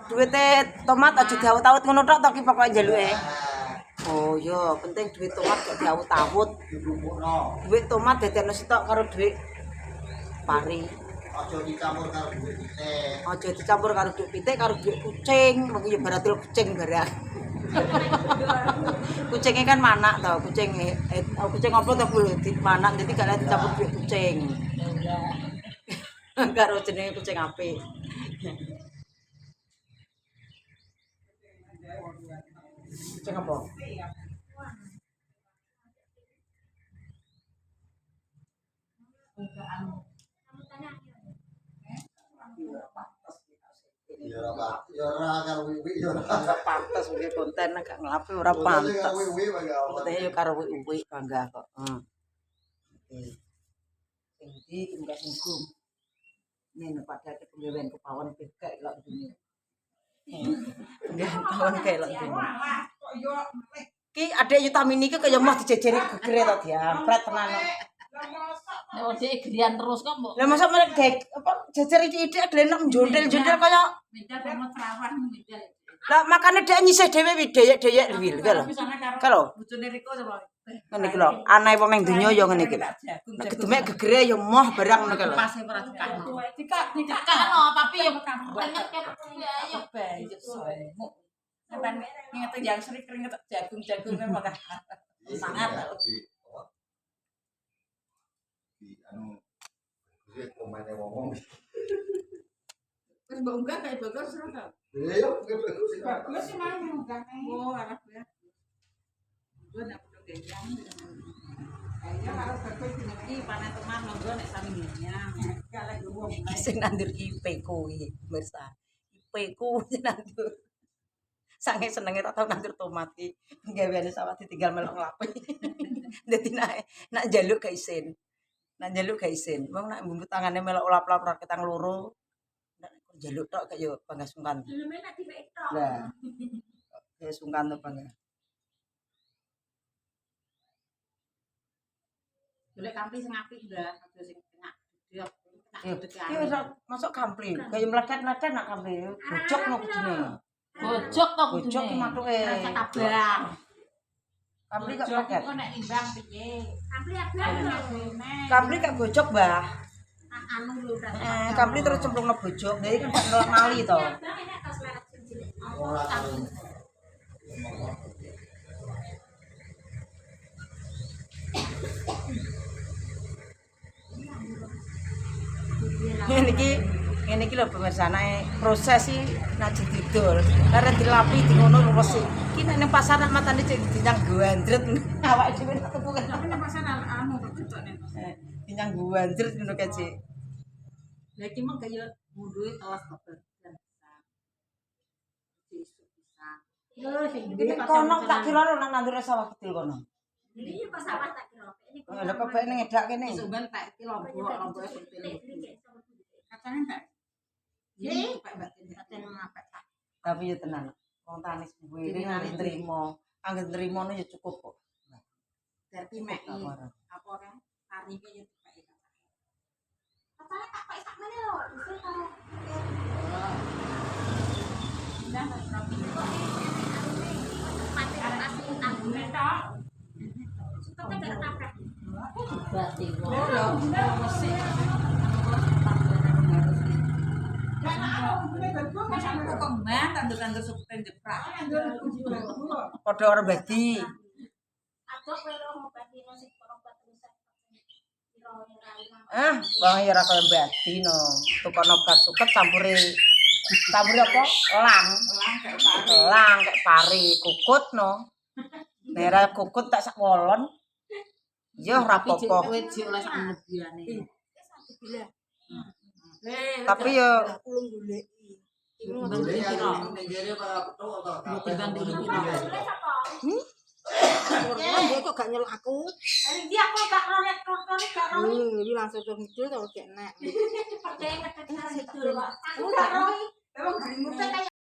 Duite tomat aja diawut-awut ngono tok to ki pokoke njaluke. Oh iya, penting duit tomat gak diawut-awut. Duit tomat dadekno stok karo duit pari. Aja dicampur karo duit pitik. Aja dicampur karo duit pitik karo duit kucing. Mengko ya baratil kucing barang. Kucingnya kan manak to, kucing kucing apa to kuwi manak dadi gak dicampur duit kucing. Karo jenenge kucing apik. Kucing apa? Ya ora karo wiwi ya Ora pantes iki konten gak nglapi ora pantes. Penting yo karo wiwi bangga kok. Oke. Sing ndi tunggas nggung. Nen padake penggawean kepawon beda lho dunia. Penggawean kepawon kae lho dunia. Ki adek Yutamini iki kaya mah dijejeri gegere to diampret tenan. Nek dhek grian terus kok mbok. Lah masa mereka apa jejer iki-iki adlenek njondel-njondel kaya Minta sama perawan minta. lah makane dhek nyisih dhewe wi deyek-deyek wil lho. Kalau Bojone Riko sapa? ngene iki lho, anae wong ning donya ya ngene iki. Gedemek gegere ya moh barang ngono ki lho. Pas ora dikakno. Dikakno tapi ya keringet ya bae soemo. Sampeyan nginget yang sering keringet jagung-jagung memang sangat. Di anu duit pemainnya ngomong. Terus mbok unggah kayak Bogor seru ta? Iya, bagus sih. Bagus sih main unggah. Oh, anak gue. Gue nak kudu gendang. Kayaknya harus bagus iki panen teman monggo nek sami ngenyang. Kalau gue wong Sing nandur IP kuwi, mirsa. IP ku nandur. Sange senenge tak tau nandur tomat iki. Gaweane sawah ditinggal melok nglapi. Dadi nak njaluk gak isin. Nak njaluk gak isin. Wong nak mbumbu tangane melok ulap-ulap ra ketang loro. Nak njaluk tok gak yo bangga sungkan. Lah. Ya sungkan to bangga. golek kampli sing apik ndak, aja sing enak. Yo, Ki wis masuk kampli. Kaya melekat-melekat nak kampli. Bojok no kudune. Bojok to kudune. Bojok ki matuke. Rasa tabang. Kampli gak Bojok melekat. kok nek nimbang piye? Kampli abang. Kampli gak bojok, Mbah. Anu lho Kampli terus cemplungno bojok. Jadi kan gak nolak mali to. Ora karo. Ngene iki lho pemirsa proses iki nek didol. Karena dilapi di ngono lurus iki. Ki nek ning pasar nek matane cek dinyang gandret awake dhewe tak tuku kan. Tapi nek pasan anu betul nek. Dinyang gandret ngono kae cek. Lah iki mah kaya munduhe awas babar. Lho sing Iki kono tak kira nek nandur sawah kecil kono. Ini pas sawah tak kira. Lha kok bae ning edak kene. Sumban tak iki lombok sentil. Katanya enggak. Ini Pak Batin katanya ngapet tak. Tapi yo tenan. Wong tani kuwi ning nrimo. Angger nrimono yo cukup kok. Dadi mek apa ora? Kari ki yo dipakai. Katanya tak pakai sak meneh lho. Wis karo. Udah rapi kok. Mati kasih tanggune tok. Suka gak tabrak. Berarti oh lho. Mesih. Aku kembang tandur-tandur suku jeprak. Padha ora badi. Wong ya ora kaya badi no. Tukono obat suket campuri apa? Elang kek pari, kukut no. Nek ora kukut tak sak wolon. Ya ora apa-apa. Kowe jek oleh sak mediane. Tapi yo kok gak nyeluk aku. Iki aku gak ronek gak ronek. Iki langsung ngidul to gak enak. Pakai ngedek karo itu. Aku gak ronek. Memang gerimu kayak